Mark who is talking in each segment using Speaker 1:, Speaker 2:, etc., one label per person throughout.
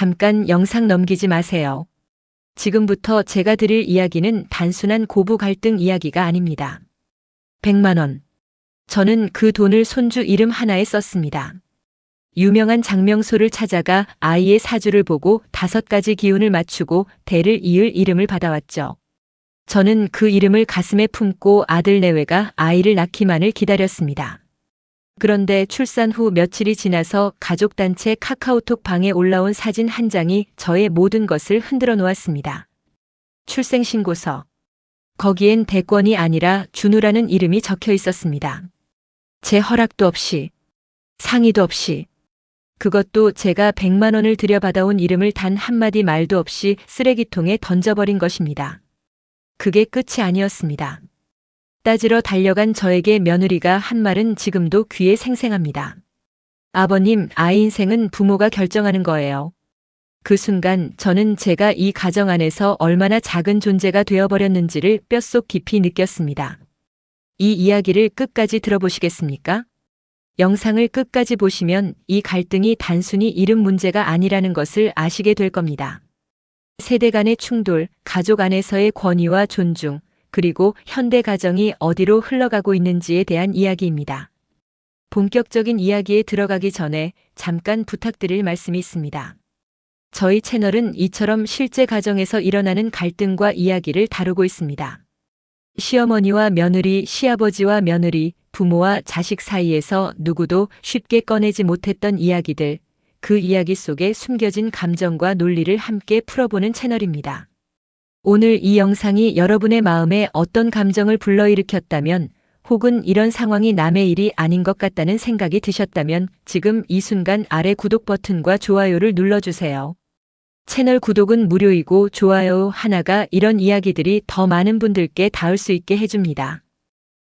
Speaker 1: 잠깐 영상 넘기지 마세요. 지금부터 제가 드릴 이야기는 단순한 고부 갈등 이야기가 아닙니다. 100만 원. 저는 그 돈을 손주 이름 하나에 썼습니다. 유명한 장명소를 찾아가 아이의 사주를 보고 5가지 기운을 맞추고 대를 이을 이름을 받아왔죠. 저는 그 이름을 가슴에 품고 아들 내외가 아이를 낳기만을 기다렸습니다. 그런데 출산 후 며칠이 지나서 가족단체 카카오톡 방에 올라온 사진 한 장이 저의 모든 것을 흔들어 놓았습니다. 출생신고서. 거기엔 대권이 아니라 준우라는 이름이 적혀 있었습니다. 제 허락도 없이, 상의도 없이, 그것도 제가 100만 원을 들여받아온 이름을 단 한마디 말도 없이 쓰레기통에 던져버린 것입니다. 그게 끝이 아니었습니다. 따지러 달려간 저에게 며느리가 한 말은 지금도 귀에 생생합니다. 아버님, 아이 인생은 부모가 결정하는 거예요. 그 순간 저는 제가 이 가정 안에서 얼마나 작은 존재가 되어버렸는지를 뼛속 깊이 느꼈습니다. 이 이야기를 끝까지 들어보시겠습니까? 영상을 끝까지 보시면 이 갈등이 단순히 이름 문제가 아니라는 것을 아시게 될 겁니다. 세대 간의 충돌, 가족 안에서의 권위와 존중, 그리고 현대 가정이 어디로 흘러가고 있는지에 대한 이야기입니다. 본격적인 이야기에 들어가기 전에 잠깐 부탁드릴 말씀이 있습니다. 저희 채널은 이처럼 실제 가정에서 일어나는 갈등과 이야기를 다루고 있습니다. 시어머니와 며느리, 시아버지와 며느리, 부모와 자식 사이에서 누구도 쉽게 꺼내지 못했던 이야기들, 그 이야기 속에 숨겨진 감정과 논리를 함께 풀어보는 채널입니다. 오늘 이 영상이 여러분의 마음에 어떤 감정을 불러일으켰다면, 혹은 이런 상황이 남의 일이 아닌 것 같다는 생각이 드셨다면 지금 이 순간 아래 구독 버튼과 좋아요를 눌러주세요. 채널 구독은 무료이고 좋아요 하나가 이런 이야기들이 더 많은 분들께 닿을 수 있게 해줍니다.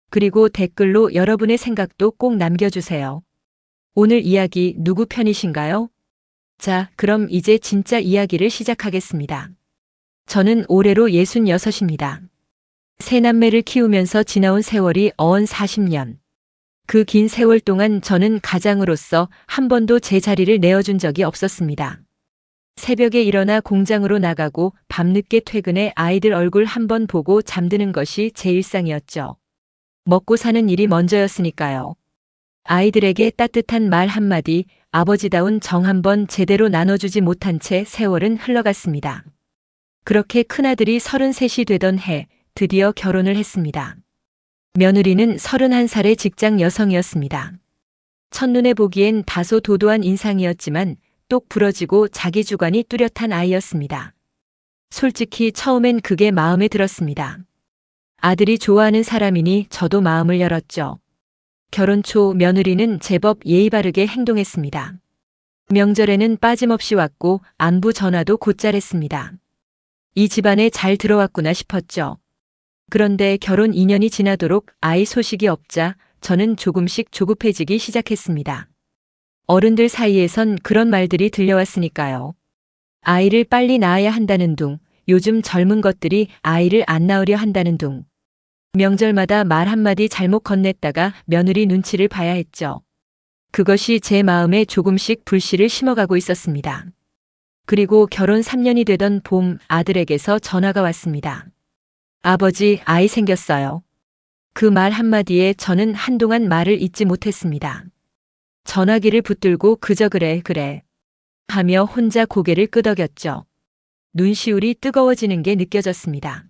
Speaker 1: 그리고 댓글로 여러분의 생각도 꼭 남겨주세요. 오늘 이야기 누구 편이신가요? 자, 그럼 이제 진짜 이야기를 시작하겠습니다. 저는 올해로 66입니다. 세 남매를 키우면서 지나온 세월이 어언 40년. 그 긴 세월 동안 저는 가장으로서 한 번도 제 자리를 내어준 적이 없었습니다. 새벽에 일어나 공장으로 나가고 밤늦게 퇴근해 아이들 얼굴 한 번 보고 잠드는 것이 제 일상이었죠. 먹고 사는 일이 먼저였으니까요. 아이들에게 따뜻한 말 한마디, 아버지다운 정 한 번 제대로 나눠주지 못한 채 세월은 흘러갔습니다. 그렇게 큰아들이 33이 되던 해 드디어 결혼을 했습니다. 며느리는 31살의 직장 여성이었습니다. 첫눈에 보기엔 다소 도도한 인상이었지만 똑 부러지고 자기 주관이 뚜렷한 아이였습니다. 솔직히 처음엔 그게 마음에 들었습니다. 아들이 좋아하는 사람이니 저도 마음을 열었죠. 결혼 초 며느리는 제법 예의 바르게 행동했습니다. 명절에는 빠짐없이 왔고 안부 전화도 곧잘 했습니다. 이 집안에 잘 들어왔구나 싶었죠. 그런데 결혼 2년이 지나도록 아이 소식이 없자 저는 조금씩 조급해지기 시작했습니다. 어른들 사이에선 그런 말들이 들려왔으니까요. 아이를 빨리 낳아야 한다는 둥, 요즘 젊은 것들이 아이를 안 낳으려 한다는 둥. 명절마다 말 한마디 잘못 건넸다가 며느리 눈치를 봐야 했죠. 그것이 제 마음에 조금씩 불씨를 심어가고 있었습니다. 그리고 결혼 3년이 되던 봄 아들에게서 전화가 왔습니다. 아버지, 아이 생겼어요. 그 말 한마디에 저는 한동안 말을 잇지 못했습니다. 전화기를 붙들고 그저 그래 하며 혼자 고개를 끄덕였죠. 눈시울이 뜨거워지는 게 느껴졌습니다.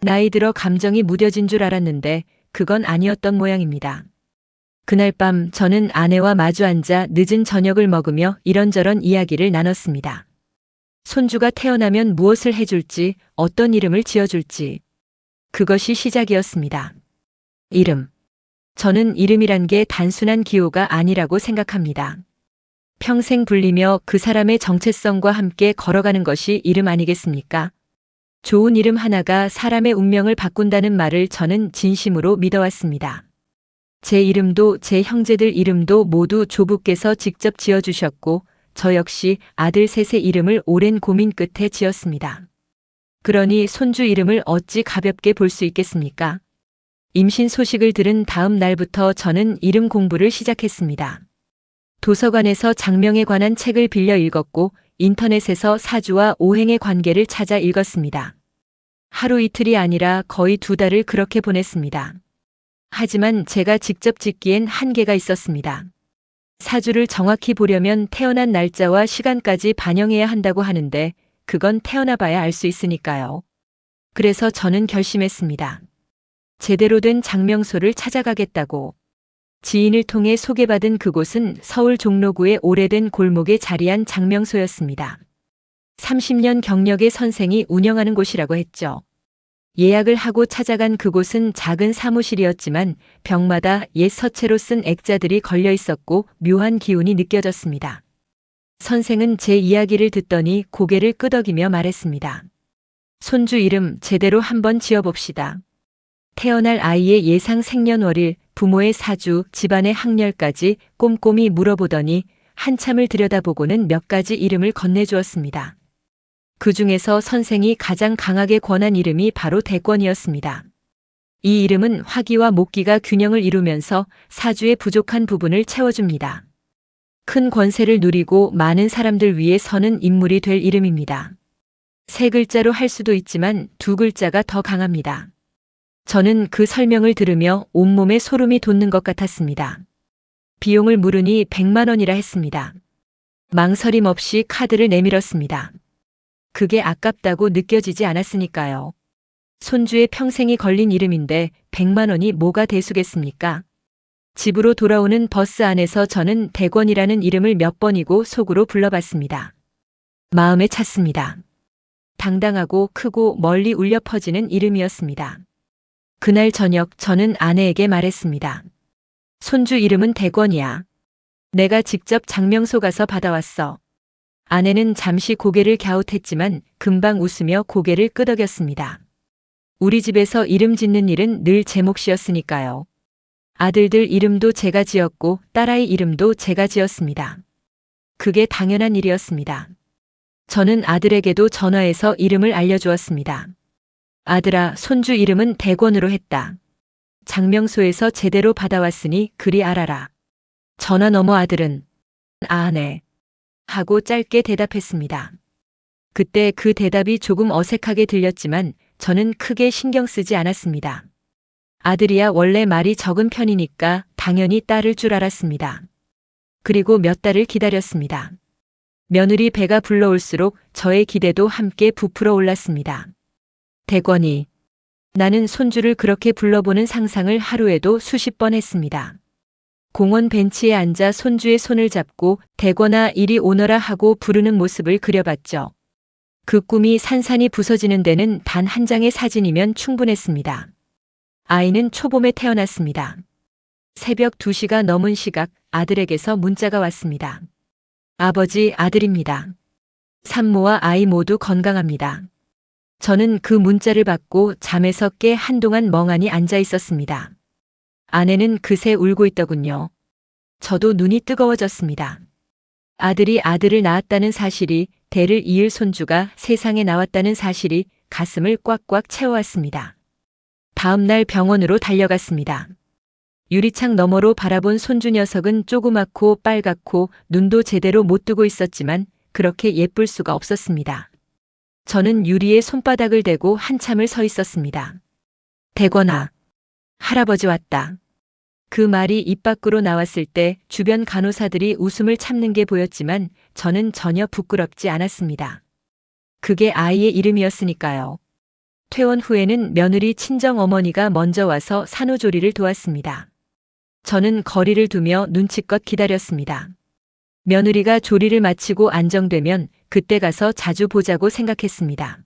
Speaker 1: 나이 들어 감정이 무뎌진 줄 알았는데 그건 아니었던 모양입니다. 그날 밤 저는 아내와 마주 앉아 늦은 저녁을 먹으며 이런저런 이야기를 나눴습니다. 손주가 태어나면 무엇을 해줄지, 어떤 이름을 지어줄지. 그것이 시작이었습니다. 이름. 저는 이름이란 게 단순한 기호가 아니라고 생각합니다. 평생 불리며 그 사람의 정체성과 함께 걸어가는 것이 이름 아니겠습니까? 좋은 이름 하나가 사람의 운명을 바꾼다는 말을 저는 진심으로 믿어왔습니다. 제 이름도 제 형제들 이름도 모두 조부께서 직접 지어주셨고 저 역시 아들 셋의 이름을 오랜 고민 끝에 지었습니다. 그러니 손주 이름을 어찌 가볍게 볼 수 있겠습니까? 임신 소식을 들은 다음 날부터 저는 이름 공부를 시작했습니다. 도서관에서 장명에 관한 책을 빌려 읽었고 인터넷에서 사주와 오행의 관계를 찾아 읽었습니다. 하루 이틀이 아니라 거의 2달을 그렇게 보냈습니다. 하지만 제가 직접 짓기엔 한계가 있었습니다. 사주를 정확히 보려면 태어난 날짜와 시간까지 반영해야 한다고 하는데 그건 태어나 봐야 알 수 있으니까요. 그래서 저는 결심했습니다. 제대로 된 장명소를 찾아가겠다고. 지인을 통해 소개받은 그곳은 서울 종로구의 오래된 골목에 자리한 장명소였습니다. 30년 경력의 선생이 운영하는 곳이라고 했죠. 예약을 하고 찾아간 그곳은 작은 사무실이었지만 벽마다 옛 서체로 쓴 액자들이 걸려 있었고 묘한 기운이 느껴졌습니다. 선생은 제 이야기를 듣더니 고개를 끄덕이며 말했습니다. 손주 이름 제대로 한번 지어봅시다. 태어날 아이의 예상 생년월일, 부모의 사주, 집안의 학렬까지 꼼꼼히 물어보더니 한참을 들여다보고는 몇 가지 이름을 건네주었습니다. 그 중에서 선생이 가장 강하게 권한 이름이 바로 대권이었습니다. 이 이름은 화기와 목기가 균형을 이루면서 사주의 부족한 부분을 채워줍니다. 큰 권세를 누리고 많은 사람들 위에 서는 인물이 될 이름입니다. 3글자로 할 수도 있지만 2글자가 더 강합니다. 저는 그 설명을 들으며 온몸에 소름이 돋는 것 같았습니다. 비용을 물으니 100만 원이라 했습니다. 망설임 없이 카드를 내밀었습니다. 그게 아깝다고 느껴지지 않았으니까요. 손주의 평생이 걸린 이름인데 100만 원이 뭐가 대수겠습니까? 집으로 돌아오는 버스 안에서 저는 대권이라는 이름을 몇 번이고 속으로 불러봤습니다. 마음에 찼습니다. 당당하고 크고 멀리 울려 퍼지는 이름이었습니다. 그날 저녁 저는 아내에게 말했습니다. 손주 이름은 대권이야. 내가 직접 장명소 가서 받아왔어. 아내는 잠시 고개를 갸웃했지만 금방 웃으며 고개를 끄덕였습니다. 우리 집에서 이름 짓는 일은 늘 제 몫이었으니까요. 아들들 이름도 제가 지었고 딸아이 이름도 제가 지었습니다. 그게 당연한 일이었습니다. 저는 아들에게도 전화해서 이름을 알려주었습니다. 아들아, 손주 이름은 대권으로 했다. 장명소에서 제대로 받아왔으니 그리 알아라. 전화 너머 아들은 아, 네. 하고 짧게 대답했습니다. 그때 그 대답이 조금 어색하게 들렸지만 저는 크게 신경 쓰지 않았습니다. 아들이야 원래 말이 적은 편이니까 당연히 딸을 줄 알았습니다. 그리고 몇 달을 기다렸습니다. 며느리 배가 불러올수록 저의 기대도 함께 부풀어 올랐습니다. 대권이. 나는 손주를 그렇게 불러보는 상상을 하루에도 수십 번 했습니다. 공원 벤치에 앉아 손주의 손을 잡고 대권아 이리 오너라 하고 부르는 모습을 그려봤죠. 그 꿈이 산산이 부서지는 데는 단 한 장의 사진이면 충분했습니다. 아이는 초봄에 태어났습니다. 새벽 2시가 넘은 시각 아들에게서 문자가 왔습니다. 아버지, 아들입니다. 산모와 아이 모두 건강합니다. 저는 그 문자를 받고 잠에서 깨 한동안 멍하니 앉아 있었습니다. 아내는 그새 울고 있더군요. 저도 눈이 뜨거워졌습니다. 아들이 아들을 낳았다는 사실이, 대를 이을 손주가 세상에 나왔다는 사실이 가슴을 꽉꽉 채워왔습니다. 다음 날 병원으로 달려갔습니다. 유리창 너머로 바라본 손주 녀석은 조그맣고 빨갛고 눈도 제대로 못 뜨고 있었지만 그렇게 예쁠 수가 없었습니다. 저는 유리에 손바닥을 대고 한참을 서 있었습니다. 대권아, 할아버지 왔다. 그 말이 입 밖으로 나왔을 때 주변 간호사들이 웃음을 참는 게 보였지만 저는 전혀 부끄럽지 않았습니다. 그게 아이의 이름이었으니까요. 퇴원 후에는 며느리 친정 어머니가 먼저 와서 산후조리를 도왔습니다. 저는 거리를 두며 눈치껏 기다렸습니다. 며느리가 조리를 마치고 안정되면 그때 가서 자주 보자고 생각했습니다.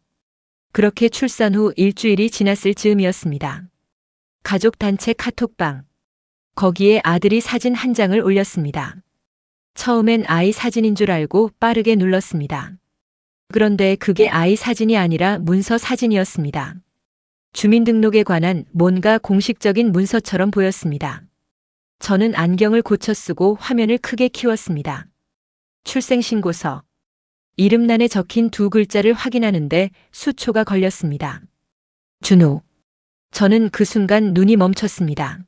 Speaker 1: 그렇게 출산 후 일주일이 지났을 즈음이었습니다. 가족단체 카톡방. 거기에 아들이 사진 한 장을 올렸습니다. 처음엔 아이 사진인 줄 알고 빠르게 눌렀습니다. 그런데 그게 아이 사진이 아니라 문서 사진이었습니다. 주민등록에 관한 뭔가 공식적인 문서처럼 보였습니다. 저는 안경을 고쳐 쓰고 화면을 크게 키웠습니다. 출생신고서. 이름란에 적힌 2글자를 확인하는데 수초가 걸렸습니다. 준호. 저는 그 순간 눈이 멈췄습니다.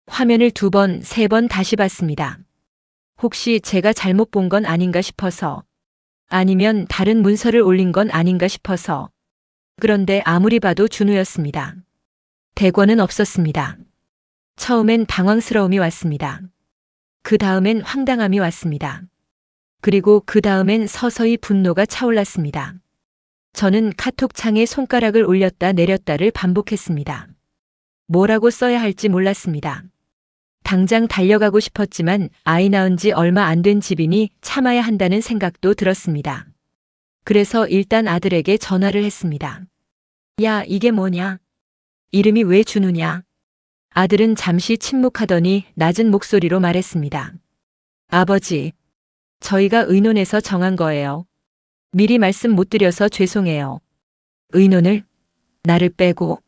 Speaker 1: 화면을 2번, 3번 다시 봤습니다. 혹시 제가 잘못 본 건 아닌가 싶어서. 아니면 다른 문서를 올린 건 아닌가 싶어서. 그런데 아무리 봐도 준우였습니다. 대권은 없었습니다. 처음엔 당황스러움이 왔습니다. 그 다음엔 황당함이 왔습니다. 그리고 그 다음엔 서서히 분노가 차올랐습니다. 저는 카톡창에 손가락을 올렸다 내렸다를 반복했습니다. 뭐라고 써야 할지 몰랐습니다. 당장 달려가고 싶었지만 아이 낳은 지 얼마 안 된 집이니 참아야 한다는 생각도 들었습니다. 그래서 일단 아들에게 전화를 했습니다. 야, 이게 뭐냐? 이름이 왜 준우냐? 아들은 잠시 침묵하더니 낮은 목소리로 말했습니다. 아버지, 저희가 의논해서 정한 거예요. 미리 말씀 못 드려서 죄송해요. 의논을? 나를 빼고.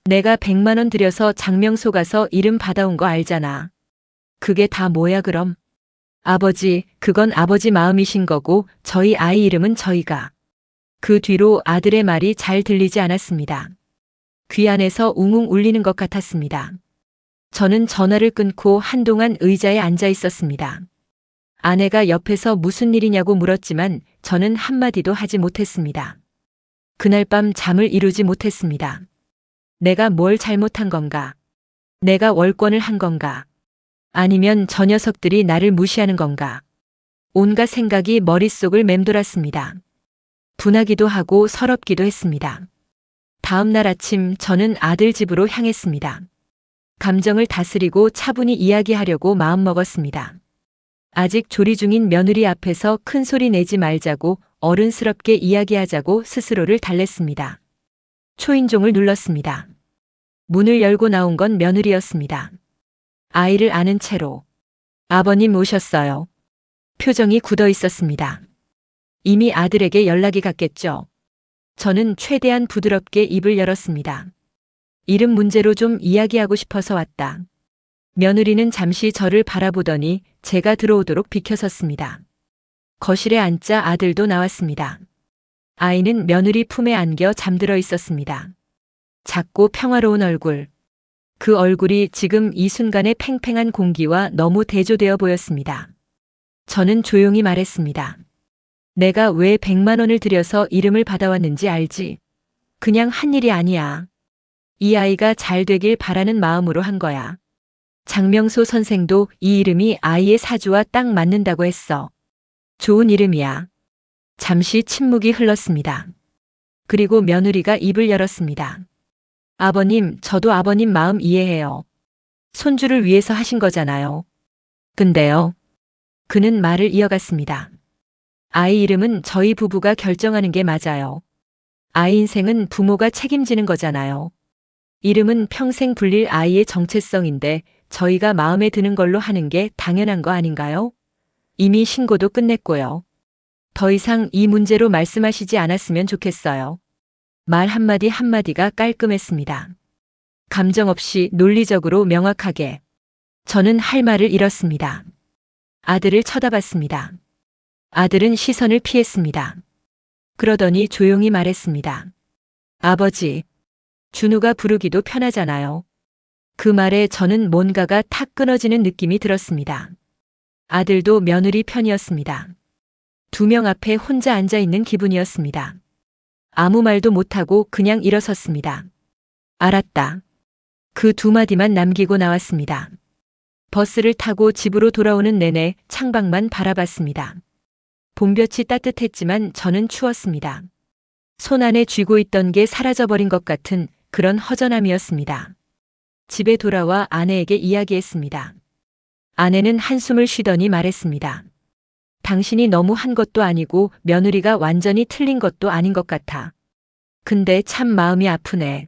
Speaker 1: 내가 100만 원 들여서 장명소 가서 이름 받아온 거 알잖아. 그게 다 뭐야 그럼? 아버지, 그건 아버지 마음이신 거고 저희 아이 이름은 저희가. 그 뒤로 아들의 말이 잘 들리지 않았습니다. 귀 안에서 웅웅 울리는 것 같았습니다. 저는 전화를 끊고 한동안 의자에 앉아 있었습니다. 아내가 옆에서 무슨 일이냐고 물었지만 저는 한마디도 하지 못했습니다. 그날 밤 잠을 이루지 못했습니다. 내가 뭘 잘못한 건가? 내가 월권을 한 건가? 아니면 저 녀석들이 나를 무시하는 건가? 온갖 생각이 머릿속을 맴돌았습니다. 분하기도 하고 서럽기도 했습니다. 다음 날 아침 저는 아들 집으로 향했습니다. 감정을 다스리고 차분히 이야기하려고 마음먹었습니다. 아직 조리 중인 며느리 앞에서 큰 소리 내지 말자고 어른스럽게 이야기하자고 스스로를 달랬습니다. 초인종을 눌렀습니다. 문을 열고 나온 건 며느리였습니다. 아이를 안은 채로. 아버님 오셨어요. 표정이 굳어 있었습니다. 이미 아들에게 연락이 갔겠죠. 저는 최대한 부드럽게 입을 열었습니다. 이름 문제로 좀 이야기하고 싶어서 왔다. 며느리는 잠시 저를 바라보더니 제가 들어오도록 비켜섰습니다. 거실에 앉자 아들도 나왔습니다. 아이는 며느리 품에 안겨 잠들어 있었습니다. 작고 평화로운 얼굴. 그 얼굴이 지금 이 순간의 팽팽한 공기와 너무 대조되어 보였습니다. 저는 조용히 말했습니다. 내가 왜 100만 원을 들여서 이름을 받아왔는지 알지? 그냥 한 일이 아니야. 이 아이가 잘 되길 바라는 마음으로 한 거야. 장명소 선생도 이 이름이 아이의 사주와 딱 맞는다고 했어. 좋은 이름이야. 잠시 침묵이 흘렀습니다. 그리고 며느리가 입을 열었습니다. 아버님, 저도 아버님 마음 이해해요. 손주를 위해서 하신 거잖아요. 근데요. 그는 말을 이어갔습니다. 아이 이름은 저희 부부가 결정하는 게 맞아요. 아이 인생은 부모가 책임지는 거잖아요. 이름은 평생 불릴 아이의 정체성인데 저희가 마음에 드는 걸로 하는 게 당연한 거 아닌가요? 이미 신고도 끝냈고요. 더 이상 이 문제로 말씀하시지 않았으면 좋겠어요. 말 한마디 한마디가 깔끔했습니다. 감정 없이 논리적으로 명확하게. 저는 할 말을 잃었습니다. 아들을 쳐다봤습니다. 아들은 시선을 피했습니다. 그러더니 조용히 말했습니다. 아버지, 준우가 부르기도 편하잖아요. 그 말에 저는 뭔가가 탁 끊어지는 느낌이 들었습니다. 아들도 며느리 편이었습니다. 2명 앞에 혼자 앉아 있는 기분이었습니다. 아무 말도 못하고 그냥 일어섰습니다. 알았다. 그 2마디만 남기고 나왔습니다. 버스를 타고 집으로 돌아오는 내내 창밖만 바라봤습니다. 봄볕이 따뜻했지만 저는 추웠습니다. 손 안에 쥐고 있던 게 사라져버린 것 같은 그런 허전함이었습니다. 집에 돌아와 아내에게 이야기했습니다. 아내는 한숨을 쉬더니 말했습니다. 당신이 너무 한 것도 아니고 며느리가 완전히 틀린 것도 아닌 것 같아. 근데 참 마음이 아프네.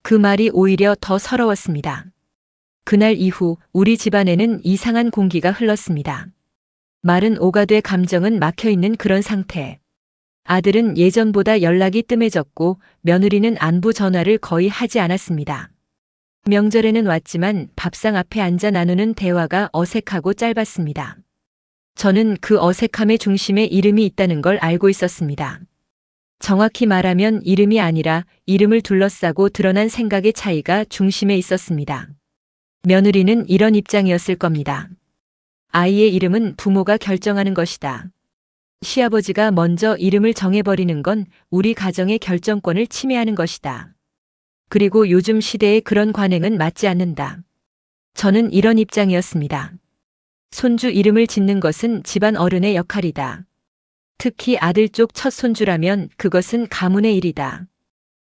Speaker 1: 그 말이 오히려 더 서러웠습니다. 그날 이후 우리 집안에는 이상한 공기가 흘렀습니다. 말은 오가되 감정은 막혀있는 그런 상태. 아들은 예전보다 연락이 뜸해졌고 며느리는 안부 전화를 거의 하지 않았습니다. 명절에는 왔지만 밥상 앞에 앉아 나누는 대화가 어색하고 짧았습니다. 저는 그 어색함의 중심에 이름이 있다는 걸 알고 있었습니다. 정확히 말하면 이름이 아니라 이름을 둘러싸고 드러난 생각의 차이가 중심에 있었습니다. 며느리는 이런 입장이었을 겁니다. 아이의 이름은 부모가 결정하는 것이다. 시아버지가 먼저 이름을 정해버리는 건 우리 가정의 결정권을 침해하는 것이다. 그리고 요즘 시대의 그런 관행은 맞지 않는다. 저는 이런 입장이었습니다. 손주 이름을 짓는 것은 집안 어른의 역할이다. 특히 아들 쪽 첫 손주라면 그것은 가문의 일이다.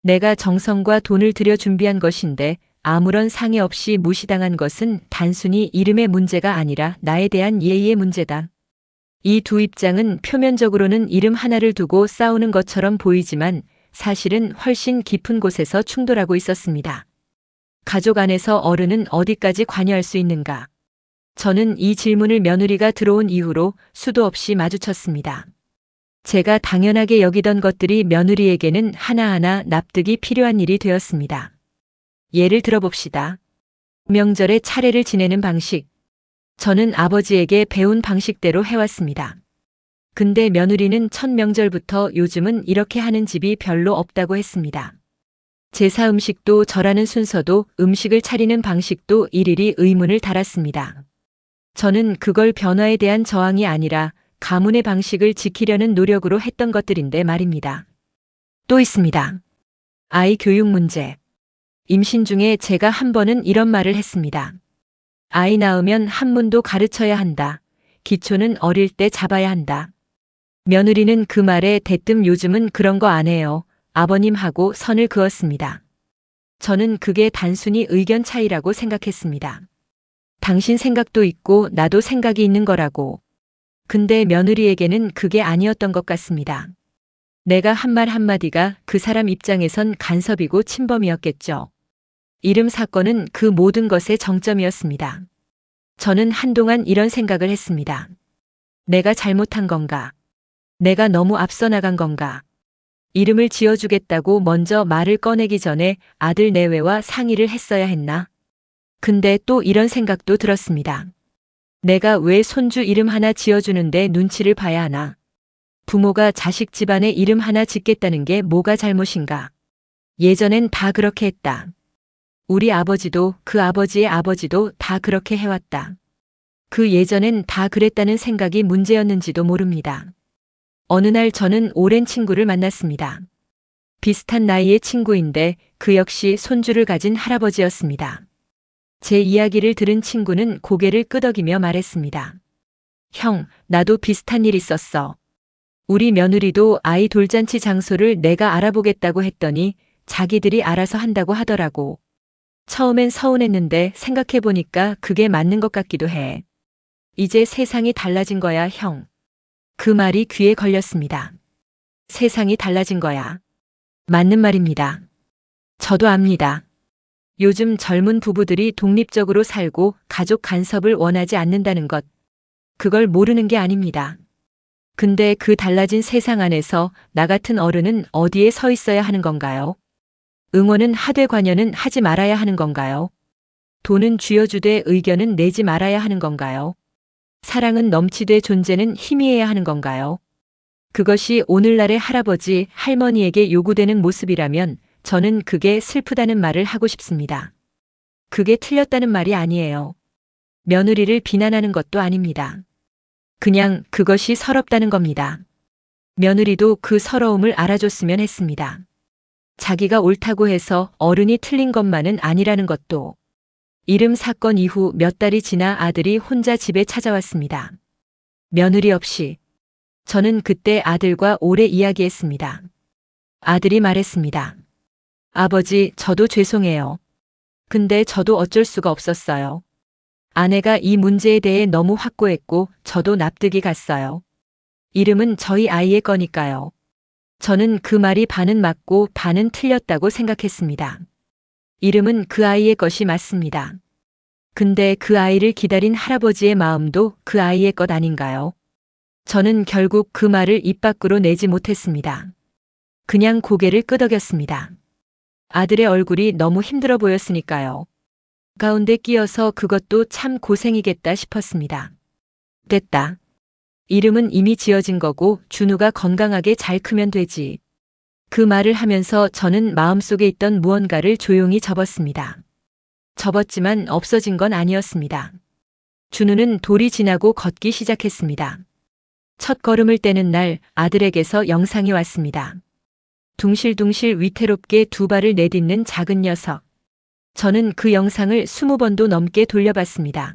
Speaker 1: 내가 정성과 돈을 들여 준비한 것인데 아무런 상의 없이 무시당한 것은 단순히 이름의 문제가 아니라 나에 대한 예의의 문제다. 이 두 입장은 표면적으로는 이름 하나를 두고 싸우는 것처럼 보이지만 사실은 훨씬 깊은 곳에서 충돌하고 있었습니다. 가족 안에서 어른은 어디까지 관여할 수 있는가? 저는 이 질문을 며느리가 들어온 이후로 수도 없이 마주쳤습니다. 제가 당연하게 여기던 것들이 며느리에게는 하나하나 납득이 필요한 일이 되었습니다. 예를 들어봅시다. 명절에 차례를 지내는 방식. 저는 아버지에게 배운 방식대로 해왔습니다. 근데 며느리는 첫 명절부터 요즘은 이렇게 하는 집이 별로 없다고 했습니다. 제사 음식도 절하는 순서도 음식을 차리는 방식도 일일이 의문을 달았습니다. 저는 그걸 변화에 대한 저항이 아니라 가문의 방식을 지키려는 노력으로 했던 것들인데 말입니다. 또 있습니다. 아이 교육 문제. 임신 중에 제가 한 번은 이런 말을 했습니다. 아이 낳으면 한문도 가르쳐야 한다. 기초는 어릴 때 잡아야 한다. 며느리는 그 말에 대뜸 요즘은 그런 거 안 해요. 아버님하고 선을 그었습니다. 저는 그게 단순히 의견 차이라고 생각했습니다. 당신 생각도 있고 나도 생각이 있는 거라고. 근데 며느리에게는 그게 아니었던 것 같습니다. 내가 한 말 한마디가 그 사람 입장에선 간섭이고 침범이었겠죠. 이름 사건은 그 모든 것의 정점이었습니다. 저는 한동안 이런 생각을 했습니다. 내가 잘못한 건가? 내가 너무 앞서 나간 건가? 이름을 지어주겠다고 먼저 말을 꺼내기 전에 아들 내외와 상의를 했어야 했나? 근데 또 이런 생각도 들었습니다. 내가 왜 손주 이름 하나 지어주는데 눈치를 봐야 하나? 부모가 자식 집안에 이름 하나 짓겠다는 게 뭐가 잘못인가? 예전엔 다 그렇게 했다. 우리 아버지도 그 아버지의 아버지도 다 그렇게 해왔다. 그 예전엔 다 그랬다는 생각이 문제였는지도 모릅니다. 어느 날 저는 오랜 친구를 만났습니다. 비슷한 나이의 친구인데 그 역시 손주를 가진 할아버지였습니다. 제 이야기를 들은 친구는 고개를 끄덕이며 말했습니다. 형, 나도 비슷한 일 있었어. 우리 며느리도 아이 돌잔치 장소를 내가 알아보겠다고 했더니 자기들이 알아서 한다고 하더라고. 처음엔 서운했는데 생각해보니까 그게 맞는 것 같기도 해. 이제 세상이 달라진 거야, 형. 그 말이 귀에 걸렸습니다. 세상이 달라진 거야. 맞는 말입니다. 저도 압니다. 요즘 젊은 부부들이 독립적으로 살고 가족 간섭을 원하지 않는다는 것. 그걸 모르는 게 아닙니다. 근데 그 달라진 세상 안에서 나 같은 어른은 어디에 서 있어야 하는 건가요? 응원은 하되 관여는 하지 말아야 하는 건가요? 돈은 쥐어주되 의견은 내지 말아야 하는 건가요? 사랑은 넘치되 존재는 희미해야 하는 건가요? 그것이 오늘날의 할아버지, 할머니에게 요구되는 모습이라면 저는 그게 슬프다는 말을 하고 싶습니다. 그게 틀렸다는 말이 아니에요. 며느리를 비난하는 것도 아닙니다. 그냥 그것이 서럽다는 겁니다. 며느리도 그 서러움을 알아줬으면 했습니다. 자기가 옳다고 해서 어른이 틀린 것만은 아니라는 것도. 이름 사건 이후 몇 달이 지나 아들이 혼자 집에 찾아왔습니다. 며느리 없이. 저는 그때 아들과 오래 이야기했습니다. 아들이 말했습니다. 아버지, 저도 죄송해요. 근데 저도 어쩔 수가 없었어요. 아내가 이 문제에 대해 너무 확고했고 저도 납득이 갔어요. 이름은 저희 아이의 거니까요. 저는 그 말이 반은 맞고 반은 틀렸다고 생각했습니다. 이름은 그 아이의 것이 맞습니다. 근데 그 아이를 기다린 할아버지의 마음도 그 아이의 것 아닌가요? 저는 결국 그 말을 입 밖으로 내지 못했습니다. 그냥 고개를 끄덕였습니다. 아들의 얼굴이 너무 힘들어 보였으니까요. 가운데 끼어서 그것도 참 고생이겠다 싶었습니다. 됐다. 이름은 이미 지어진 거고 준우가 건강하게 잘 크면 되지. 그 말을 하면서 저는 마음속에 있던 무언가를 조용히 접었습니다. 접었지만 없어진 건 아니었습니다. 준우는 돌이 지나고 걷기 시작했습니다. 첫 걸음을 떼는 날 아들에게서 영상이 왔습니다. 둥실둥실 위태롭게 두 발을 내딛는 작은 녀석. 저는 그 영상을 20번도 넘게 돌려봤습니다.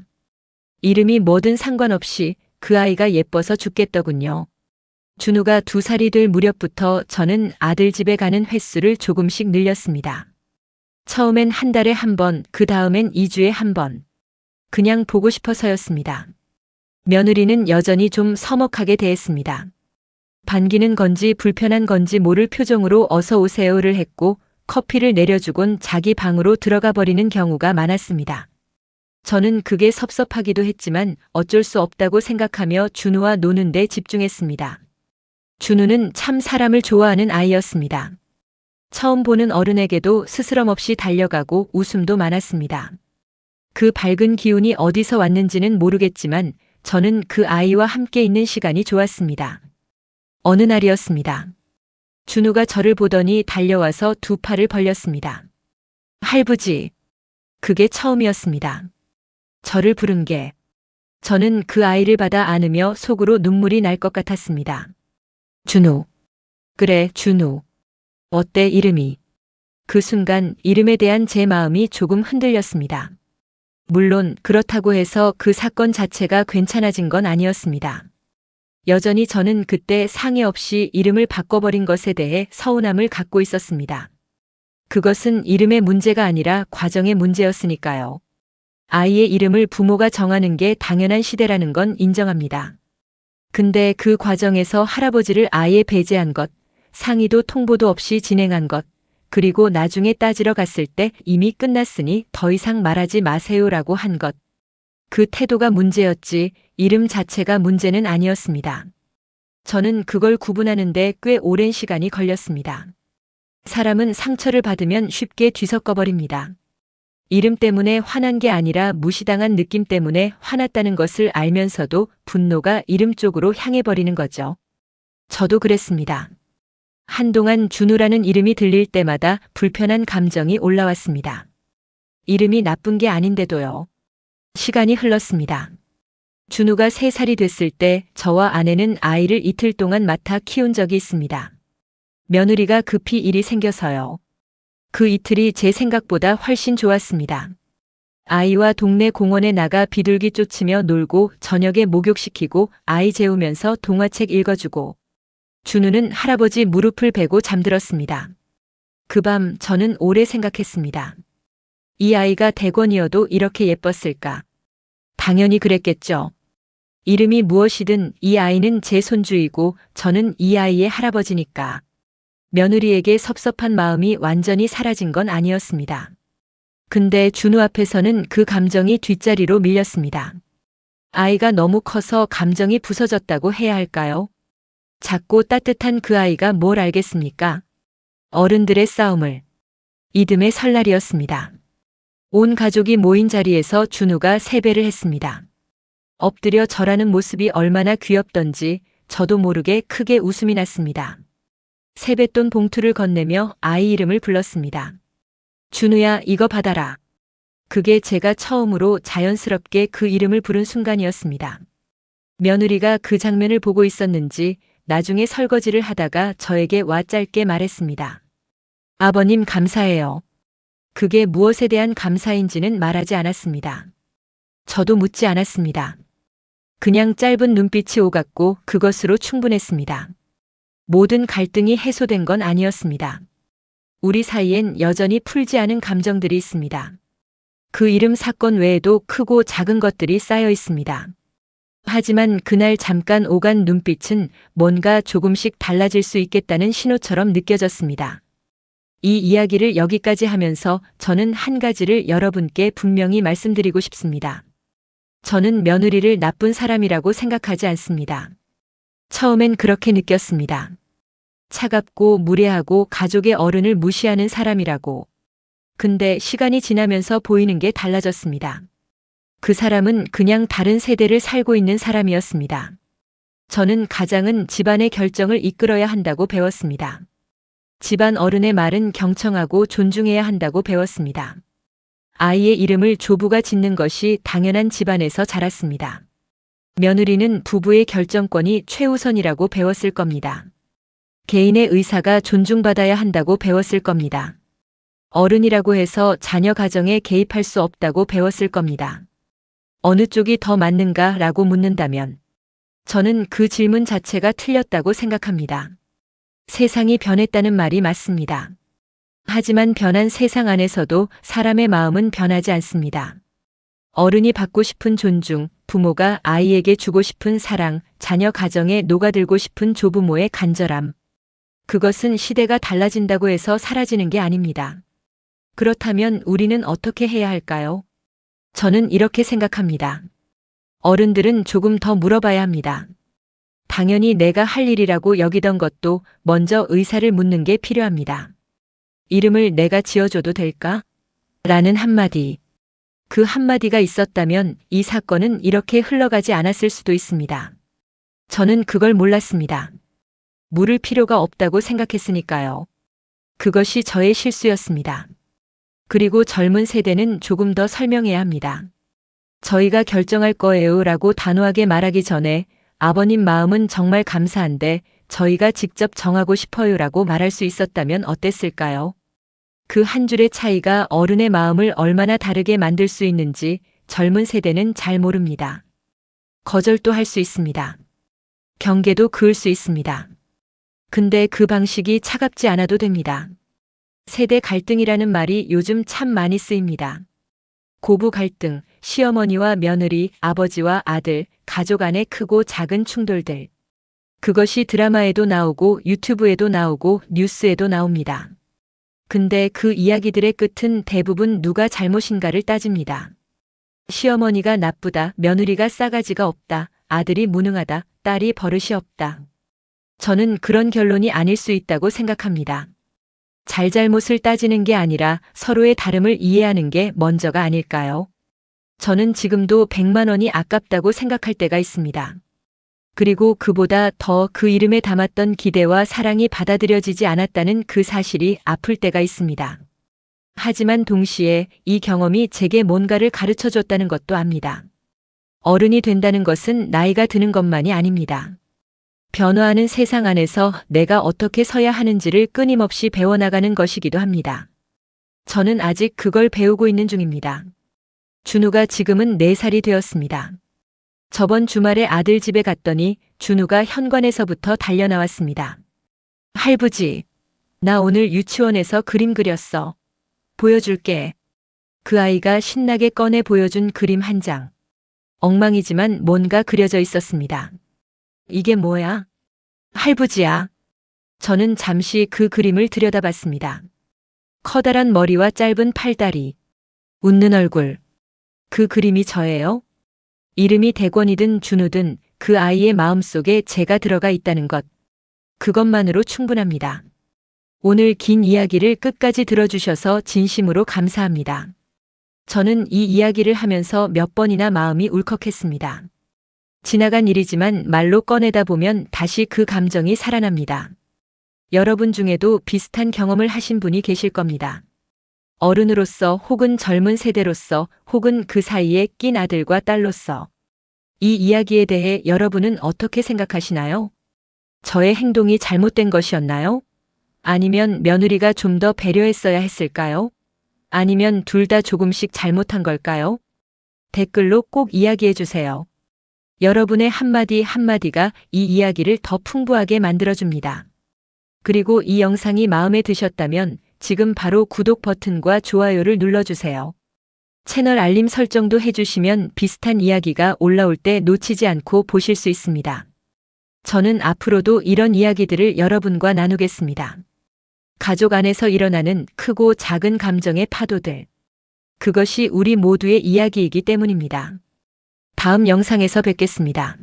Speaker 1: 이름이 뭐든 상관없이 그 아이가 예뻐서 죽겠더군요. 준우가 2살이 될 무렵부터 저는 아들 집에 가는 횟수를 조금씩 늘렸습니다. 처음엔 한 달에 한 번, 그 다음엔 2주에 한 번. 그냥 보고 싶어서였습니다. 며느리는 여전히 좀 서먹하게 대했습니다. 반기는 건지 불편한 건지 모를 표정으로 어서 오세요를 했고 커피를 내려주곤 자기 방으로 들어가 버리는 경우가 많았습니다. 저는 그게 섭섭하기도 했지만 어쩔 수 없다고 생각하며 준우와 노는 데 집중했습니다. 준우는 참 사람을 좋아하는 아이였습니다. 처음 보는 어른에게도 스스럼 없이 달려가고 웃음도 많았습니다. 그 밝은 기운이 어디서 왔는지는 모르겠지만 저는 그 아이와 함께 있는 시간이 좋았습니다. 어느 날이었습니다. 준우가 저를 보더니 달려와서 2 팔을 벌렸습니다. 할부지. 그게 처음이었습니다. 저를 부른 게. 저는 그 아이를 받아 안으며 속으로 눈물이 날 것 같았습니다. 준우. 그래, 준우. 어때, 이름이? 그 순간 이름에 대한 제 마음이 조금 흔들렸습니다. 물론 그렇다고 해서 그 사건 자체가 괜찮아진 건 아니었습니다. 여전히 저는 그때 상의 없이 이름을 바꿔버린 것에 대해 서운함을 갖고 있었습니다. 그것은 이름의 문제가 아니라 과정의 문제였으니까요. 아이의 이름을 부모가 정하는 게 당연한 시대라는 건 인정합니다. 근데 그 과정에서 할아버지를 아예 배제한 것, 상의도 통보도 없이 진행한 것, 그리고 나중에 따지러 갔을 때 이미 끝났으니 더 이상 말하지 마세요라고 한 것. 그 태도가 문제였지 이름 자체가 문제는 아니었습니다. 저는 그걸 구분하는데 꽤 오랜 시간이 걸렸습니다. 사람은 상처를 받으면 쉽게 뒤섞어버립니다. 이름 때문에 화난 게 아니라 무시당한 느낌 때문에 화났다는 것을 알면서도 분노가 이름 쪽으로 향해버리는 거죠. 저도 그랬습니다. 한동안 준우라는 이름이 들릴 때마다 불편한 감정이 올라왔습니다. 이름이 나쁜 게 아닌데도요. 시간이 흘렀습니다. 준우가 3살이 됐을 때 저와 아내는 아이를 이틀 동안 맡아 키운 적이 있습니다. 며느리가 급히 일이 생겨서요. 그 이틀이 제 생각보다 훨씬 좋았습니다. 아이와 동네 공원에 나가 비둘기 쫓으며 놀고 저녁에 목욕시키고 아이 재우면서 동화책 읽어주고 준우는 할아버지 무릎을 베고 잠들었습니다. 그 밤 저는 오래 생각했습니다. 이 아이가 대권이어도 이렇게 예뻤을까? 당연히 그랬겠죠. 이름이 무엇이든 이 아이는 제 손주이고 저는 이 아이의 할아버지니까. 며느리에게 섭섭한 마음이 완전히 사라진 건 아니었습니다. 근데 준우 앞에서는 그 감정이 뒷자리로 밀렸습니다. 아이가 너무 커서 감정이 부서졌다고 해야 할까요? 작고 따뜻한 그 아이가 뭘 알겠습니까? 어른들의 싸움을. 이듬해 설날이었습니다. 온 가족이 모인 자리에서 준우가 세배를 했습니다. 엎드려 절하는 모습이 얼마나 귀엽던지 저도 모르게 크게 웃음이 났습니다. 세뱃돈 봉투를 건네며 아이 이름을 불렀습니다. 준우야, 이거 받아라. 그게 제가 처음으로 자연스럽게 그 이름을 부른 순간이었습니다. 며느리가 그 장면을 보고 있었는지 나중에 설거지를 하다가 저에게 와 짧게 말했습니다. 아버님 감사해요. 그게 무엇에 대한 감사인지는 말하지 않았습니다. 저도 묻지 않았습니다. 그냥 짧은 눈빛이 오갔고 그것으로 충분했습니다. 모든 갈등이 해소된 건 아니었습니다. 우리 사이엔 여전히 풀지 않은 감정들이 있습니다. 그 이름 사건 외에도 크고 작은 것들이 쌓여 있습니다. 하지만 그날 잠깐 오간 눈빛은 뭔가 조금씩 달라질 수 있겠다는 신호처럼 느껴졌습니다. 이 이야기를 여기까지 하면서 저는 한 가지를 여러분께 분명히 말씀드리고 싶습니다. 저는 며느리를 나쁜 사람이라고 생각하지 않습니다. 처음엔 그렇게 느꼈습니다. 차갑고 무례하고 가족의 어른을 무시하는 사람이라고. 근데 시간이 지나면서 보이는 게 달라졌습니다. 그 사람은 그냥 다른 세대를 살고 있는 사람이었습니다. 저는 가장은 집안의 결정을 이끌어야 한다고 배웠습니다. 집안 어른의 말은 경청하고 존중해야 한다고 배웠습니다. 아이의 이름을 조부가 짓는 것이 당연한 집안에서 자랐습니다. 며느리는 부부의 결정권이 최우선이라고 배웠을 겁니다. 개인의 의사가 존중받아야 한다고 배웠을 겁니다. 어른이라고 해서 자녀 가정에 개입할 수 없다고 배웠을 겁니다. 어느 쪽이 더 맞는가라고 묻는다면 저는 그 질문 자체가 틀렸다고 생각합니다. 세상이 변했다는 말이 맞습니다. 하지만 변한 세상 안에서도 사람의 마음은 변하지 않습니다. 어른이 받고 싶은 존중, 부모가 아이에게 주고 싶은 사랑, 자녀 가정에 녹아들고 싶은 조부모의 간절함. 그것은 시대가 달라진다고 해서 사라지는 게 아닙니다. 그렇다면 우리는 어떻게 해야 할까요? 저는 이렇게 생각합니다. 어른들은 조금 더 물어봐야 합니다. 당연히 내가 할 일이라고 여기던 것도 먼저 의사를 묻는 게 필요합니다. 이름을 내가 지어줘도 될까? 라는 한마디. 그 한마디가 있었다면 이 사건은 이렇게 흘러가지 않았을 수도 있습니다. 저는 그걸 몰랐습니다. 물을 필요가 없다고 생각했으니까요. 그것이 저의 실수였습니다. 그리고 젊은 세대는 조금 더 설명해야 합니다. 저희가 결정할 거예요 라고 단호하게 말하기 전에 아버님 마음은 정말 감사한데 저희가 직접 정하고 싶어요 라고 말할 수 있었다면 어땠을까요? 그 한 줄의 차이가 어른의 마음을 얼마나 다르게 만들 수 있는지 젊은 세대는 잘 모릅니다. 거절도 할 수 있습니다. 경계도 그을 수 있습니다. 근데 그 방식이 차갑지 않아도 됩니다. 세대 갈등이라는 말이 요즘 참 많이 쓰입니다. 고부 갈등, 시어머니와 며느리, 아버지와 아들, 가족 안의 크고 작은 충돌들. 그것이 드라마에도 나오고 유튜브에도 나오고 뉴스에도 나옵니다. 근데 그 이야기들의 끝은 대부분 누가 잘못인가를 따집니다. 시어머니가 나쁘다, 며느리가 싸가지가 없다, 아들이 무능하다, 딸이 버릇이 없다. 저는 그런 결론이 아닐 수 있다고 생각합니다. 잘잘못을 따지는 게 아니라 서로의 다름을 이해하는 게 먼저가 아닐까요? 저는 지금도 100만 원이 아깝다고 생각할 때가 있습니다. 그리고 그보다 더 그 이름에 담았던 기대와 사랑이 받아들여지지 않았다는 그 사실이 아플 때가 있습니다. 하지만 동시에 이 경험이 제게 뭔가를 가르쳐 줬다는 것도 압니다. 어른이 된다는 것은 나이가 드는 것만이 아닙니다. 변화하는 세상 안에서 내가 어떻게 서야 하는지를 끊임없이 배워나가는 것이기도 합니다. 저는 아직 그걸 배우고 있는 중입니다. 준우가 지금은 4살이 되었습니다. 저번 주말에 아들 집에 갔더니 준우가 현관에서부터 달려나왔습니다. 할부지, 나 오늘 유치원에서 그림 그렸어. 보여줄게. 그 아이가 신나게 꺼내 보여준 그림 한 장. 엉망이지만 뭔가 그려져 있었습니다. 이게 뭐야? 할부지야. 저는 잠시 그 그림을 들여다봤습니다. 커다란 머리와 짧은 팔다리, 웃는 얼굴. 그 그림이 저예요? 이름이 대권이든 준우든 그 아이의 마음속에 제가 들어가 있다는 것. 그것만으로 충분합니다. 오늘 긴 이야기를 끝까지 들어주셔서 진심으로 감사합니다. 저는 이 이야기를 하면서 몇 번이나 마음이 울컥했습니다. 지나간 일이지만 말로 꺼내다 보면 다시 그 감정이 살아납니다. 여러분 중에도 비슷한 경험을 하신 분이 계실 겁니다. 어른으로서 혹은 젊은 세대로서 혹은 그 사이에 낀 아들과 딸로서 이 이야기에 대해 여러분은 어떻게 생각하시나요? 저의 행동이 잘못된 것이었나요? 아니면 며느리가 좀 더 배려했어야 했을까요? 아니면 둘 다 조금씩 잘못한 걸까요? 댓글로 꼭 이야기해 주세요. 여러분의 한마디 한마디가 이 이야기를 더 풍부하게 만들어줍니다. 그리고 이 영상이 마음에 드셨다면 지금 바로 구독 버튼과 좋아요를 눌러주세요. 채널 알림 설정도 해주시면 비슷한 이야기가 올라올 때 놓치지 않고 보실 수 있습니다. 저는 앞으로도 이런 이야기들을 여러분과 나누겠습니다. 가족 안에서 일어나는 크고 작은 감정의 파도들. 그것이 우리 모두의 이야기이기 때문입니다. 다음 영상에서 뵙겠습니다.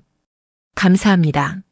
Speaker 1: 감사합니다.